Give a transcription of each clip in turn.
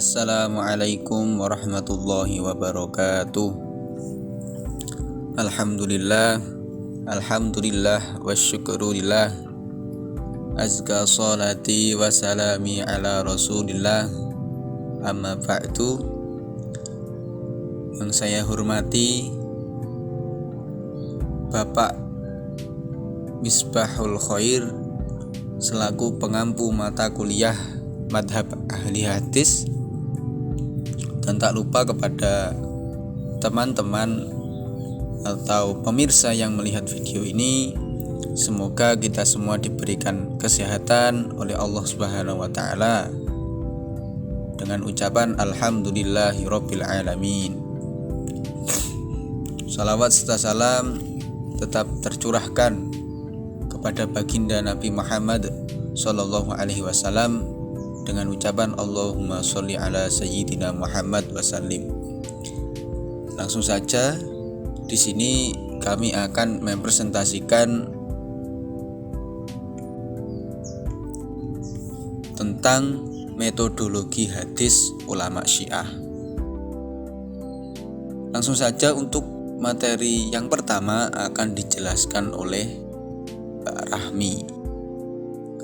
Assalamualaikum warahmatullahi wabarakatuh. Alhamdulillah wa syukurillah. Azka salati wa salami ala rasulillah. Amma ba'du. Yang saya hormati Bapak Misbahul Khair selaku pengampu mata kuliah Madhab Ahli Hadis, dan tak lupa kepada teman-teman atau pemirsa yang melihat video ini, semoga kita semua diberikan kesehatan oleh Allah Subhanahu wa taala dengan ucapan alhamdulillahirabbil alamin. Salawat serta salam tetap tercurahkan kepada baginda Nabi Muhammad sallallahu alaihi wasallam dengan ucapan Allahumma sholli ala sayyidina Muhammad wasallim. Langsung saja, di sini kami akan mempresentasikan tentang metodologi hadis ulama Syiah. Langsung saja, untuk materi yang pertama akan dijelaskan oleh Mbak Rahmi.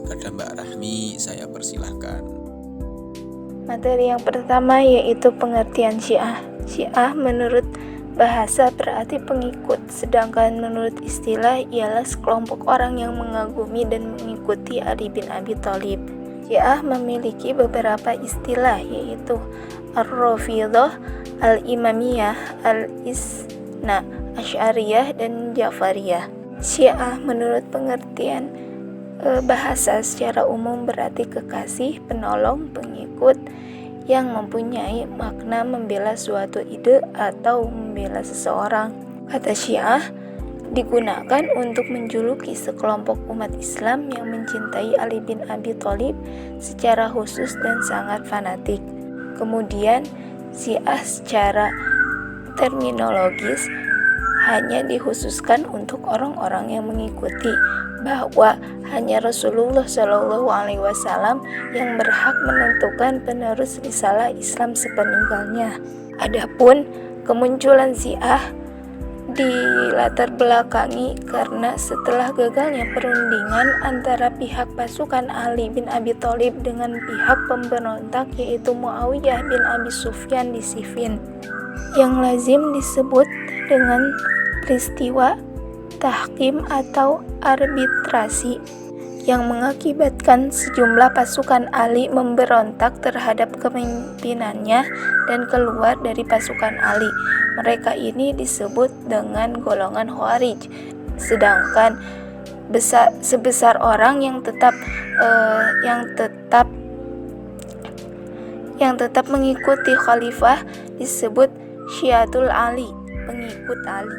Kepada Mbak Rahmi saya persilahkan. Materi yang pertama yaitu pengertian Syiah. Syiah menurut bahasa berarti pengikut, sedangkan menurut istilah ialah sekelompok orang yang mengagumi dan mengikuti Ali bin Abi Thalib. Syiah memiliki beberapa istilah yaitu Ar-Rafidhah, Al-Imamiyah, Al-Isna Asy'ariyah, dan Ja'fariyah. Syiah menurut pengertian bahasa secara umum berarti kekasih, penolong, pengikut yang mempunyai makna membela suatu ide atau membela seseorang. Kata Syiah digunakan untuk menjuluki sekelompok umat Islam yang mencintai Ali bin Abi Thalib secara khusus dan sangat fanatik. Kemudian Syiah secara terminologis hanya dikhususkan untuk orang-orang yang mengikuti bahwa hanya Rasulullah Shallallahu Alaihi Wasallam yang berhak menentukan penerus risalah Islam sepeninggalnya. Adapun kemunculan Syiah dilatar belakangi karena setelah gagalnya perundingan antara pihak pasukan Ali bin Abi Thalib dengan pihak pemberontak yaitu Muawiyah bin Abi Sufyan di Siffin, yang lazim disebut dengan peristiwa tahkim atau arbitrasi, yang mengakibatkan sejumlah pasukan Ali memberontak terhadap kepemimpinannya dan keluar dari pasukan Ali. Mereka ini disebut dengan golongan Khawarij. Sedangkan sebesar orang yang tetap mengikuti khalifah disebut Syiatul Ali, pengikut Ali.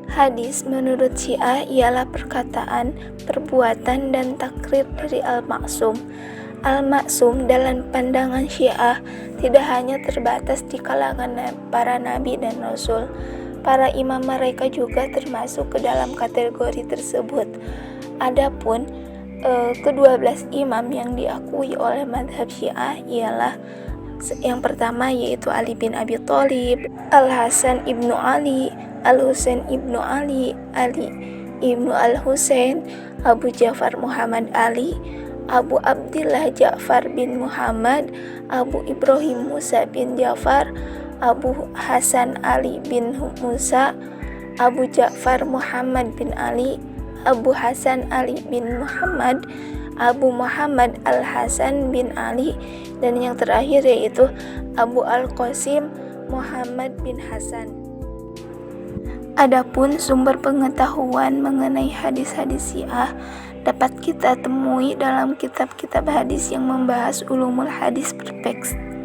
Hadis menurut Syiah ialah perkataan, perbuatan, dan takrir dari Al-Ma'sum. Al-Ma'sum dalam pandangan Syiah tidak hanya terbatas di kalangan para nabi dan rasul. Para imam mereka juga termasuk ke dalam kategori tersebut. Adapun ke-12 imam yang diakui oleh mazhab Syiah ialah yang pertama yaitu Ali bin Abi Thalib, Al-Hasan ibnu Ali, Al-Husain ibnu Ali, Ali ibnu Al-Husain, Abu Ja'far Muhammad Ali, Abu Abdillah Ja'far bin Muhammad, Abu Ibrahim Musa bin Ja'far, Abu Hasan Ali bin Musa, Abu Ja'far Muhammad bin Ali, Abu Hasan Ali bin Muhammad, Abu Muhammad Al-Hasan bin Ali, dan yang terakhir yaitu Abu Al-Qasim Muhammad bin Hasan. Adapun sumber pengetahuan mengenai hadis-hadis Syiah dapat kita temui dalam kitab-kitab hadis yang membahas ulumul hadis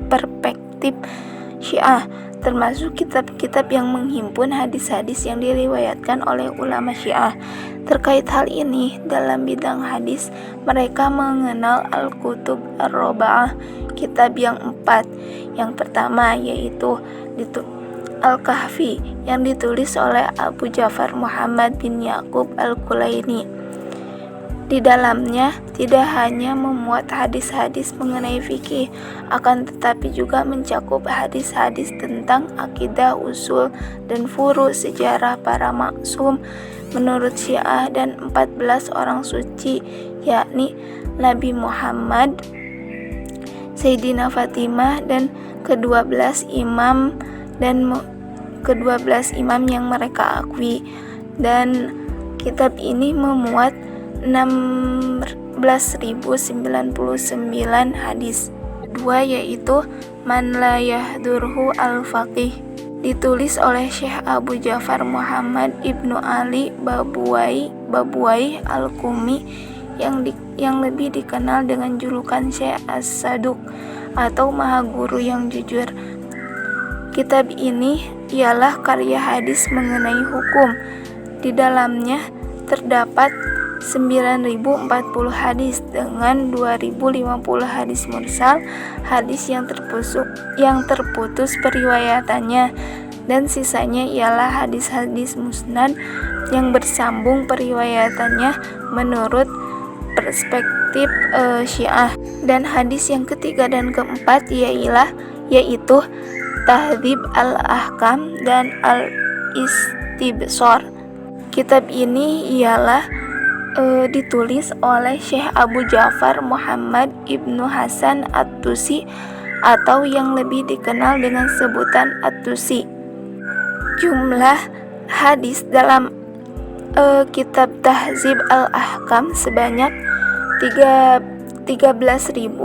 perspektif Syiah, termasuk kitab-kitab yang menghimpun hadis-hadis yang diriwayatkan oleh ulama Syiah. Terkait hal ini, dalam bidang hadis, mereka mengenal Al-Kutub Ar-Roba'ah, kitab yang 4. Yang pertama yaitu Al-Kahfi yang ditulis oleh Abu Ja'far Muhammad bin Yaqub Al-Kulaini. Di dalamnya tidak hanya memuat hadis-hadis mengenai fikih, akan tetapi juga mencakup hadis-hadis tentang akidah, usul, dan furu, sejarah para maksum menurut Syiah, dan 14 orang suci, yakni Nabi Muhammad, Sayyidina Fatimah, dan ke-12 imam yang mereka akui. Dan kitab ini memuat 16.099 hadis. Kedua yaitu Man la yahdurhu al-faqih, ditulis oleh Syekh Abu Ja'far Muhammad Ibnu Ali Babuai al-Qumi yang lebih dikenal dengan julukan Syekh As-Saduq atau Maha Guru yang jujur. Kitab ini ialah karya hadis mengenai hukum. Di dalamnya terdapat 9.040 hadis dengan 2.050 hadis mursal, hadis yang terputus periwayatannya, dan sisanya ialah hadis-hadis musnad yang bersambung periwayatannya menurut perspektif Syiah. Dan hadis yang ketiga dan keempat yaitu Tahdzib al-Ahkam dan Al-Istibsar. Kitab ini ialah ditulis oleh Syekh Abu Ja'far Muhammad Ibnu Hasan At-Tusi atau yang lebih dikenal dengan sebutan At-Tusi. Jumlah hadis dalam kitab Tahdzib al-Ahkam sebanyak 13.590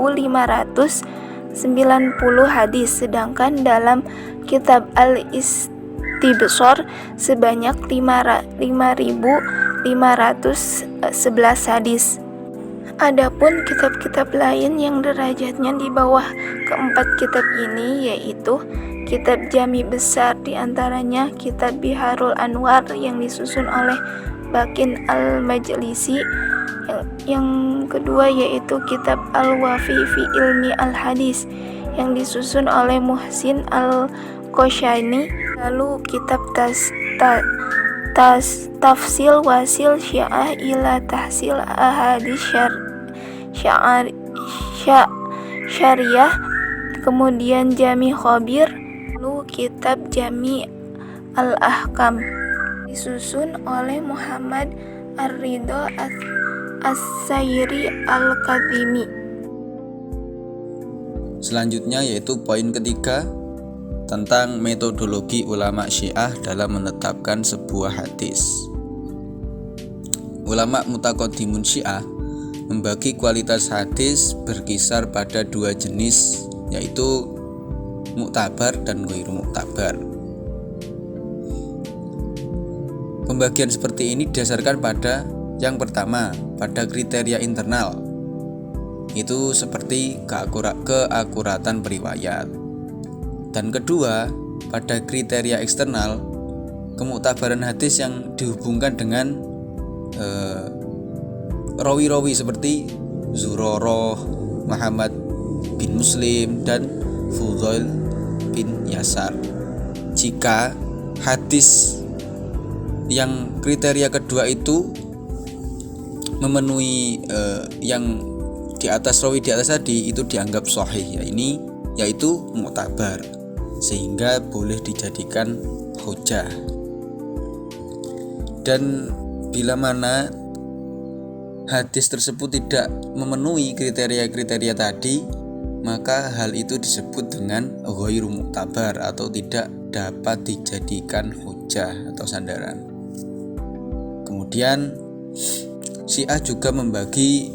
hadis, sedangkan dalam kitab Al-Istibsar sebanyak 5.511 hadis. Adapun kitab-kitab lain yang derajatnya di bawah keempat kitab ini yaitu kitab Jami besar, diantaranya kitab Biharul Anwar yang disusun oleh Bakin Al-Majlisi. Yang kedua yaitu kitab Al-Wafi fi Ilmi Al-Hadis yang disusun oleh Muhsin Al-Koshani. Lalu kitab Tafsil Wasil Syiah ila Tahsil Ahadis Syariah, kemudian Jami Khabir, lalu kitab Jami Al-Ahkam disusun oleh Muhammad Ar-Ridha As-Sayri Al-Kazimi. Selanjutnya yaitu poin ketiga tentang metodologi ulama Syiah dalam menetapkan sebuah hadis. Ulama mutaqaddimun Syiah membagi kualitas hadis berkisar pada dua jenis, yaitu muktabar dan ghairu muktabar. Pembagian seperti ini didasarkan pada yang pertama, pada kriteria internal, itu seperti keakuratan periwayat. Dan kedua, pada kriteria eksternal, kemuktabaran hadis yang dihubungkan dengan rawi-rawi seperti Zurarah, Muhammad bin Muslim, dan Fudail bin Yasar. Jika hadis yang kriteria kedua itu memenuhi yang di atas rawi di atas tadi, itu dianggap sahih, yaitu muktabar, sehingga boleh dijadikan hujjah. Dan bila mana hadis tersebut tidak memenuhi kriteria-kriteria tadi, maka hal itu disebut dengan ghairu muktabar atau tidak dapat dijadikan hujjah atau sandaran. Kemudian Syiah juga membagi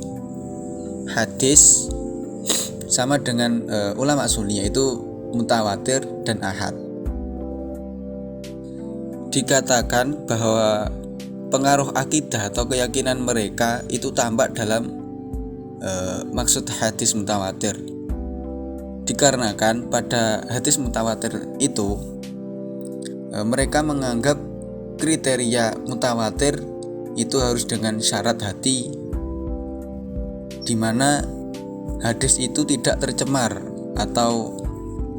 hadis sama dengan ulama sunni, yaitu mutawatir dan ahad. Dikatakan bahwa pengaruh akidah atau keyakinan mereka itu tampak dalam maksud hadis mutawatir. Dikarenakan pada hadis mutawatir itu mereka menganggap kriteria mutawatir itu harus dengan syarat hati, di mana hadis itu tidak tercemar atau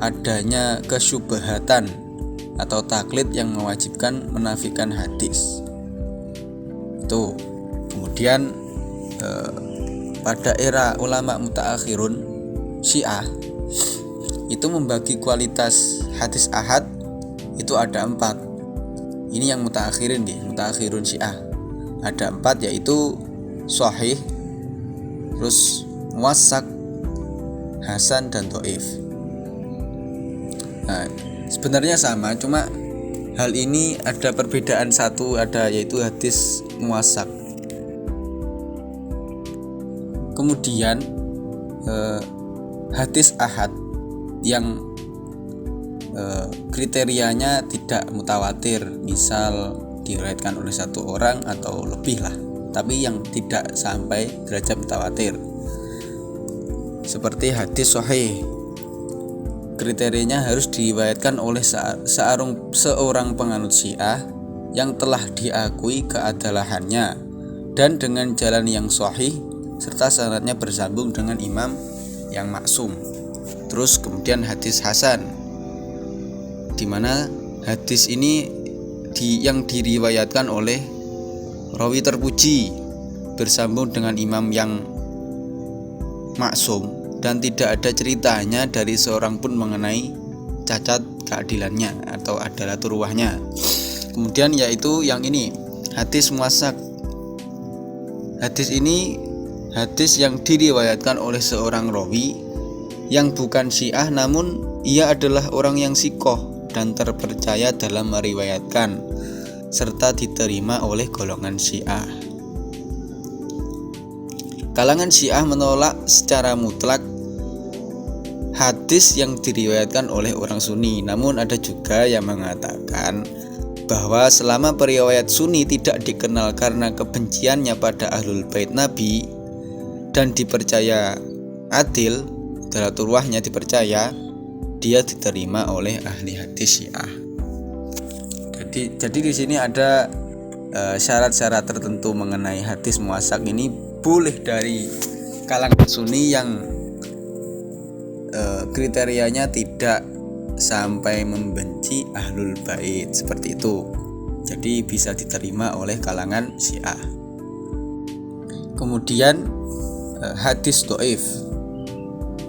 adanya kesyubhatan atau taklid yang mewajibkan menafikan hadis. Itu. Kemudian pada era ulama mutaakhirun Syiah itu membagi kualitas hadis ahad itu ada 4. Ini yang mutaakhirun Syiah ada 4, yaitu sahih, terus muwasak, hasan, dan dhaif. Nah, sebenarnya sama, cuma hal ini ada perbedaan satu, yaitu hadis muwasak. Kemudian hadis ahad yang kriterianya tidak mutawatir, misal diriwayatkan oleh 1 orang atau lebih lah, tapi yang tidak sampai derajat mutawatir. Seperti hadis sahih, kriterianya harus diriwayatkan oleh seorang penganut Syiah yang telah diakui keadalahannya dan dengan jalan yang sahih serta sanadnya bersambung dengan imam yang maksum. Terus kemudian hadis hasan, di mana hadis ini yang diriwayatkan oleh rawi terpuji bersambung dengan imam yang maksum dan tidak ada ceritanya dari seorang pun mengenai cacat keadilannya atau adalatul ruwahnya. Kemudian yaitu yang ini, hadis muwasak. Hadis ini hadis yang diriwayatkan oleh seorang rawi yang bukan Syiah, namun ia adalah orang yang sikoh dan terpercaya dalam meriwayatkan serta diterima oleh golongan Syiah. Kalangan Syiah menolak secara mutlak hadis yang diriwayatkan oleh orang Sunni, namun ada juga yang mengatakan bahwa selama periwayat Sunni tidak dikenal karena kebenciannya pada Ahlul Bait Nabi dan dipercaya adil, adalatul ruwahnya dipercaya, dia diterima oleh ahli hadis Syiah. Jadi di sini ada syarat-syarat tertentu mengenai hadis muwasak ini boleh dari kalangan Sunni yang kriterianya tidak sampai membenci Ahlul Bait, seperti itu. Jadi bisa diterima oleh kalangan Syiah. Kemudian hadis dhaif,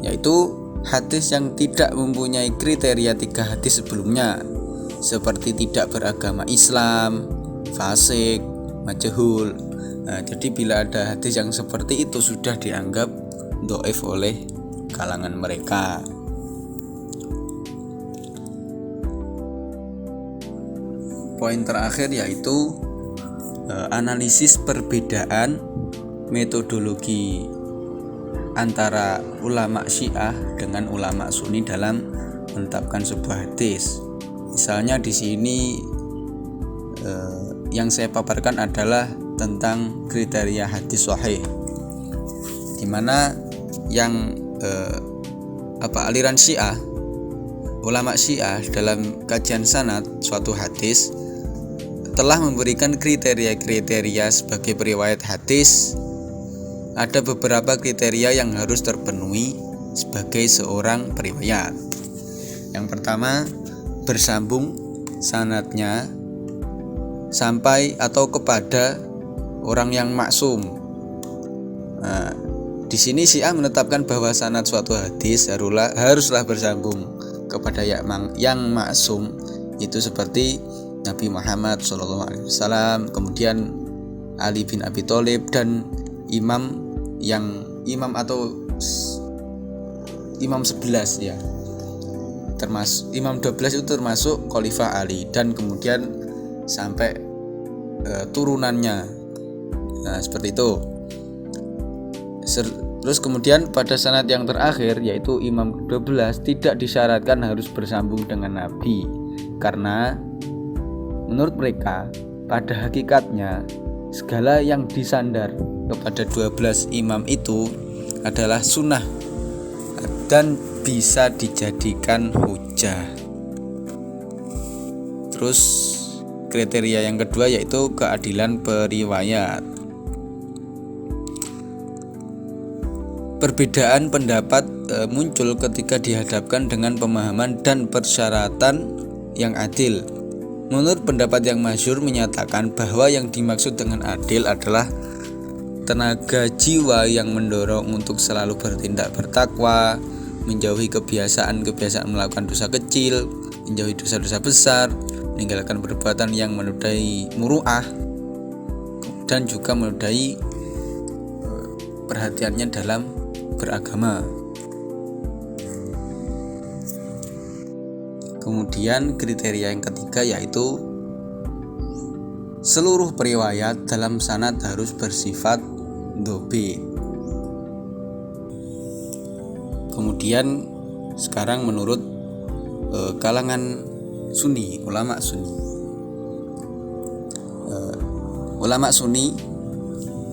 yaitu hadis yang tidak mempunyai kriteria 3 hadis sebelumnya, seperti tidak beragama Islam, fasik, majhul. Jadi bila ada hadis yang seperti itu sudah dianggap dhaif oleh kalangan mereka. Poin terakhir yaitu analisis perbedaan metodologi antara ulama Syiah dengan ulama Sunni dalam menetapkan sebuah hadis. Misalnya di sini yang saya paparkan adalah tentang kriteria hadis sahih, di mana yang aliran Syiah, ulama Syiah dalam kajian sanad suatu hadis telah memberikan kriteria-kriteria sebagai periwayat hadis. Ada beberapa kriteria yang harus terpenuhi sebagai seorang periwayat. Yang pertama, bersambung sanadnya sampai atau kepada orang yang maksum. Di sini Syiah menetapkan bahwa sanad suatu hadis haruslah bersambung kepada yang maksum, itu seperti Nabi Muhammad SAW, kemudian Ali bin Abi Thalib, dan imam 11 ya. Termasuk imam 12 itu termasuk Khalifah Ali, dan kemudian sampai turunannya. Nah, seperti itu. Terus kemudian pada sanad yang terakhir yaitu imam 12 tidak disyaratkan harus bersambung dengan Nabi, karena menurut mereka pada hakikatnya segala yang disandar kepada 12 imam itu adalah sunnah dan bisa dijadikan hujah. Terus kriteria yang kedua yaitu keadilan periwayat. Perbedaan pendapat muncul ketika dihadapkan dengan pemahaman dan persyaratan yang adil. Menurut pendapat yang masyhur menyatakan bahwa yang dimaksud dengan adil adalah tenaga jiwa yang mendorong untuk selalu bertindak bertakwa, menjauhi kebiasaan-kebiasaan melakukan dosa kecil, menjauhi dosa-dosa besar, meninggalkan perbuatan yang menodai muru'ah, dan juga menodai perhatiannya dalam beragama. Kemudian kriteria yang ketiga yaitu seluruh periwayat dalam sanad harus bersifat dhobi. Kemudian sekarang menurut kalangan Sunni, ulama Sunni. Ulama Sunni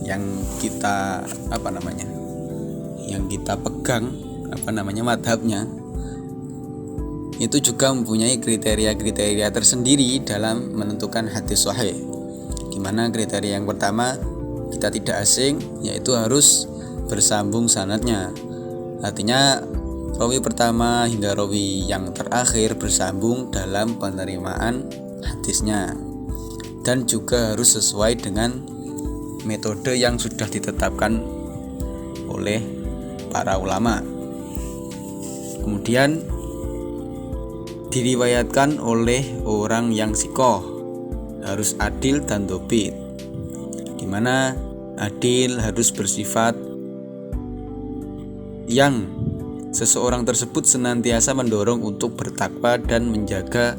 yang kita yang kita pegang madhabnya, itu juga mempunyai kriteria-kriteria tersendiri dalam menentukan hadis sahih. Di mana kriteria yang pertama kita tidak asing, yaitu harus bersambung sanadnya. Artinya rawi pertama hingga rawi yang terakhir bersambung dalam penerimaan hadisnya, dan juga harus sesuai dengan metode yang sudah ditetapkan oleh para ulama. Kemudian diriwayatkan oleh orang yang sikoh, harus adil dan dobit, di mana adil harus bersifat yang seseorang tersebut senantiasa mendorong untuk bertakwa dan menjaga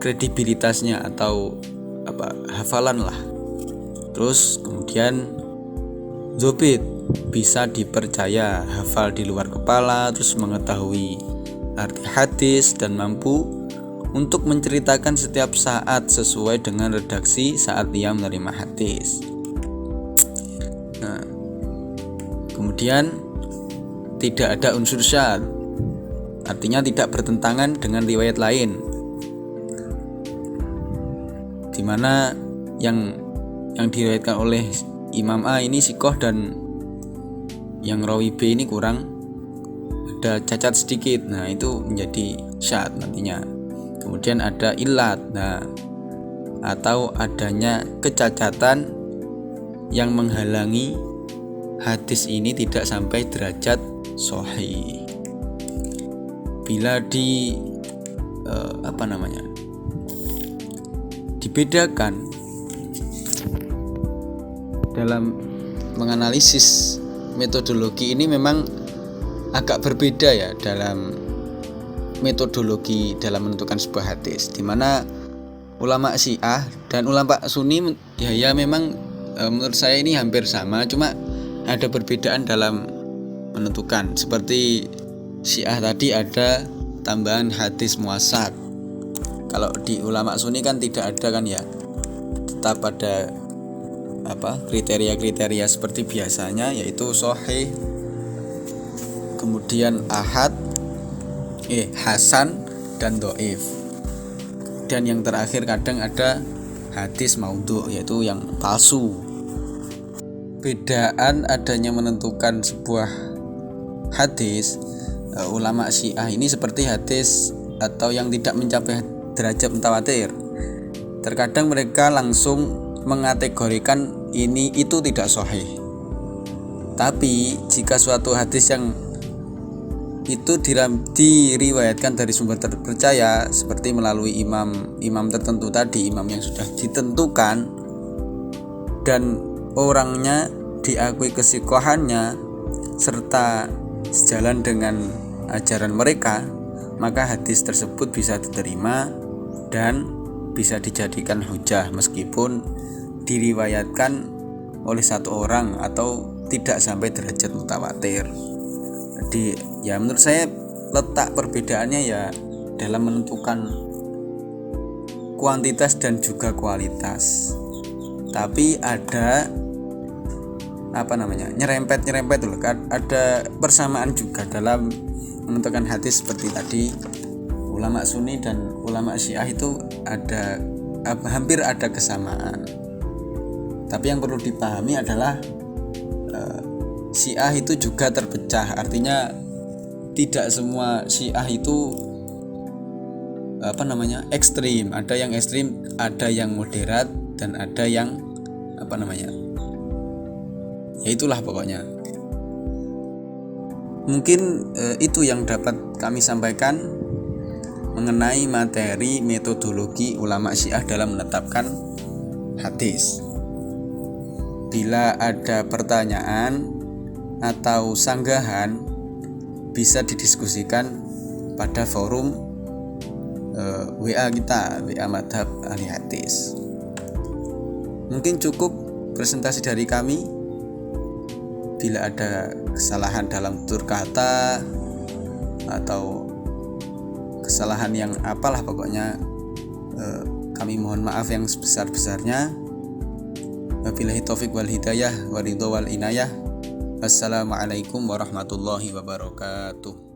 kredibilitasnya atau hafalan lah. Terus kemudian dobit, bisa dipercaya, hafal di luar kepala, terus mengetahui arti hadis dan mampu untuk menceritakan setiap saat sesuai dengan redaksi saat ia menerima hadis. Nah, kemudian tidak ada unsur syadz, artinya tidak bertentangan dengan riwayat lain, di mana yang diriwayatkan oleh Imam A ini sikoh dan yang rawi B ini kurang, ada cacat sedikit. Nah, itu menjadi syadz nantinya. Kemudian ada ilat, atau adanya kecacatan yang menghalangi hadis ini tidak sampai derajat sahih. Bila dibedakan dalam menganalisis metodologi ini, memang agak berbeda ya dalam metodologi dalam menentukan sebuah hadis, di mana ulama Syiah dan ulama Sunni ya memang menurut saya ini hampir sama, cuma ada perbedaan dalam menentukan. Seperti Syiah tadi ada tambahan hadis muasaq. Kalau di ulama Sunni kan tidak ada kan ya, tetap ada kriteria-kriteria seperti biasanya, yaitu sahih, kemudian ahad, hasan, dan dhaif. Dan yang terakhir kadang ada hadis maudhu, yaitu yang palsu. Bedaan adanya menentukan sebuah hadis, ulama Syiah ini seperti hadis atau yang tidak mencapai derajat mutawatir. Terkadang mereka langsung mengategorikan itu tidak sahih. Tapi jika suatu hadis yang itu diriwayatkan dari sumber terpercaya, seperti melalui imam tertentu tadi, imam yang sudah ditentukan, dan orangnya diakui kesikohannya serta sejalan dengan ajaran mereka, maka hadis tersebut bisa diterima dan bisa dijadikan hujah meskipun diriwayatkan oleh satu orang atau tidak sampai derajat mutawatir. Jadi ya menurut saya letak perbedaannya ya dalam menentukan kuantitas dan juga kualitas. Tapi ada nyerempet dulu kan, ada persamaan juga dalam menentukan hadis. Seperti tadi ulama Sunni dan ulama Syiah itu ada hampir ada kesamaan. Tapi yang perlu dipahami adalah Syiah itu juga terpecah, artinya tidak semua Syiah itu ekstrim. Ada yang ekstrim, ada yang moderat, dan ada yang Ya itulah pokoknya. Mungkin itu yang dapat kami sampaikan mengenai materi metodologi ulama Syiah dalam menetapkan hadis. Bila ada pertanyaan atau sanggahan, bisa didiskusikan pada forum WA kita, WA Madhab Ahli Hadis. Mungkin cukup presentasi dari kami. Bila ada kesalahan dalam tutur kata atau kesalahan yang apalah pokoknya, kami mohon maaf yang sebesar-besarnya. Wabillahi taufik wal hidayah wa ridho wal inayah. Wassalamualaikum warahmatullahi wabarakatuh.